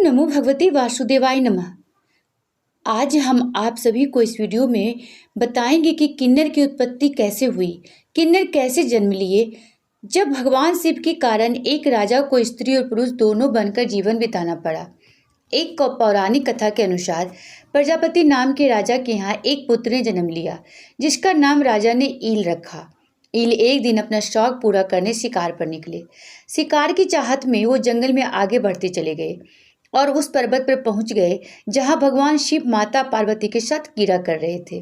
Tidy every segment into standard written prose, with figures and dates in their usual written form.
नमो भगवते वासुदेवाय नमः। आज हम आप सभी को इस वीडियो में बताएंगे कि किन्नर की उत्पत्ति कैसे हुई, किन्नर कैसे जन्म लिए। जब भगवान शिव के कारण एक राजा को स्त्री और पुरुष दोनों बनकर जीवन बिताना पड़ा। एक पौराणिक कथा के अनुसार प्रजापति नाम के राजा के यहाँ एक पुत्र ने जन्म लिया, जिसका नाम राजा ने ईल रखा। ईल एक दिन अपना शौक पूरा करने शिकार पर निकले। शिकार की चाहत में वो जंगल में आगे बढ़ते चले गए और उस पर्वत पर पहुंच गए जहां भगवान शिव माता पार्वती के साथ क्रीड़ा कर रहे थे।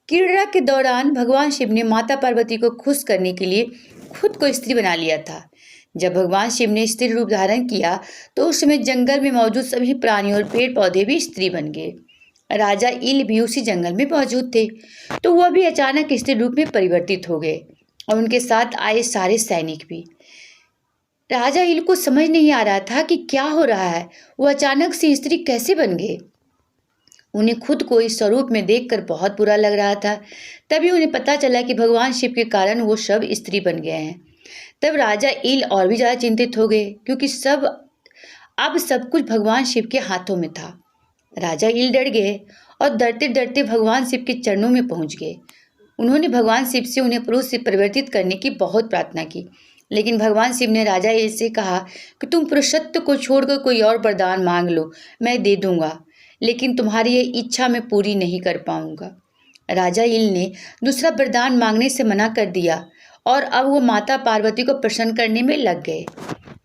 क्रीड़ा के दौरान भगवान शिव ने माता पार्वती को खुश करने के लिए खुद को स्त्री बना लिया था। जब भगवान शिव ने स्त्री रूप धारण किया तो उस समय जंगल में मौजूद सभी प्राणी और पेड़ पौधे भी स्त्री बन गए। राजा ईल भी उसी जंगल में मौजूद थे, तो वह भी अचानक स्त्री रूप में परिवर्तित हो गए और उनके साथ आए सारे सैनिक भी। राजा ईल को समझ नहीं आ रहा था कि क्या हो रहा है, वो अचानक से स्त्री कैसे बन गए। उन्हें खुद को इस स्वरूप में देखकर बहुत बुरा लग रहा था। तभी उन्हें पता चला कि भगवान शिव के कारण वो सब स्त्री बन गए हैं। तब राजा ईल और भी ज़्यादा चिंतित हो गए, क्योंकि अब सब कुछ भगवान शिव के हाथों में था। राजा ईल डर गए और डरते डरते भगवान शिव के चरणों में पहुंच गए। उन्होंने भगवान शिव से उन्हें पुरुष से परिवर्तित करने की बहुत प्रार्थना की, लेकिन भगवान शिव ने राजा ईल से कहा कि तुम पुरुषत्व को छोड़कर कोई और वरदान मांग लो, मैं दे दूंगा, लेकिन तुम्हारी ये इच्छा मैं पूरी नहीं कर पाऊंगा। राजा ईल ने दूसरा वरदान मांगने से मना कर दिया और अब वो माता पार्वती को प्रसन्न करने में लग गए।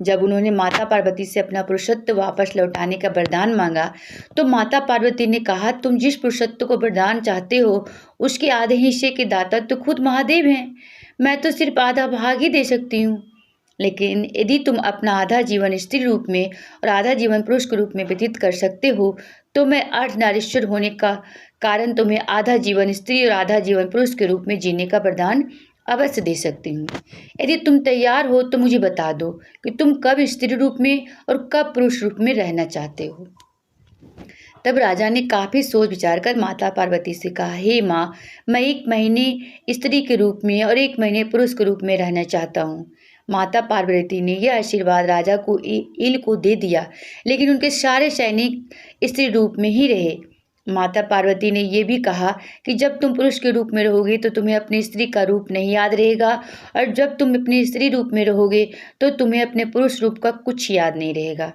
जब उन्होंने माता पार्वती से अपना पुरुषत्व वापस लौटाने का वरदान मांगा तो माता पार्वती ने कहा, तुम जिस पुरुषत्व को वरदान चाहते हो उसके आधे हिस्से के दाता तो खुद महादेव हैं, मैं तो सिर्फ आधा भाग ही दे सकती हूँ। लेकिन यदि तुम अपना आधा जीवन स्त्री रूप में और आधा जीवन पुरुष के रूप में व्यतीत कर सकते हो तो मैं अर्धनारीश्वर होने का कारण तुम्हें आधा जीवन स्त्री और आधा जीवन पुरुष के रूप में जीने का वरदान अवश्य दे सकती हूँ। यदि तुम तैयार हो तो मुझे बता दो कि तुम कब स्त्री रूप में और कब पुरुष रूप में रहना चाहते हो। तब राजा ने काफ़ी सोच विचार कर माता पार्वती से कहा, हे माँ, मैं 1 महीने स्त्री के रूप में और 1 महीने पुरुष के रूप में रहना चाहता हूँ। माता पार्वती ने यह आशीर्वाद राजा को ईल को दे दिया, लेकिन उनके सारे सैनिक स्त्री रूप में ही रहे। माता पार्वती ने यह भी कहा कि जब तुम पुरुष के रूप में रहोगे तो तुम्हें अपनी स्त्री का रूप नहीं याद रहेगा, और जब तुम अपने स्त्री रूप में रहोगे तो तुम्हें अपने पुरुष रूप का कुछ याद नहीं रहेगा।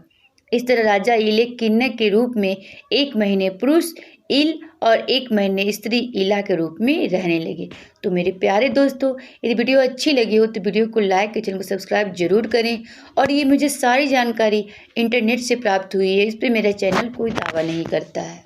इस तरह राजा ईल एक किन्नर के रूप में 1 महीने पुरुष ईल और 1 महीने स्त्री ईला के रूप में रहने लगे। तो मेरे प्यारे दोस्तों, यदि वीडियो अच्छी लगी हो तो वीडियो को लाइक, चैनल को सब्सक्राइब जरूर करें। और ये मुझे सारी जानकारी इंटरनेट से प्राप्त हुई है, इस पर मेरा चैनल कोई दावा नहीं करता है।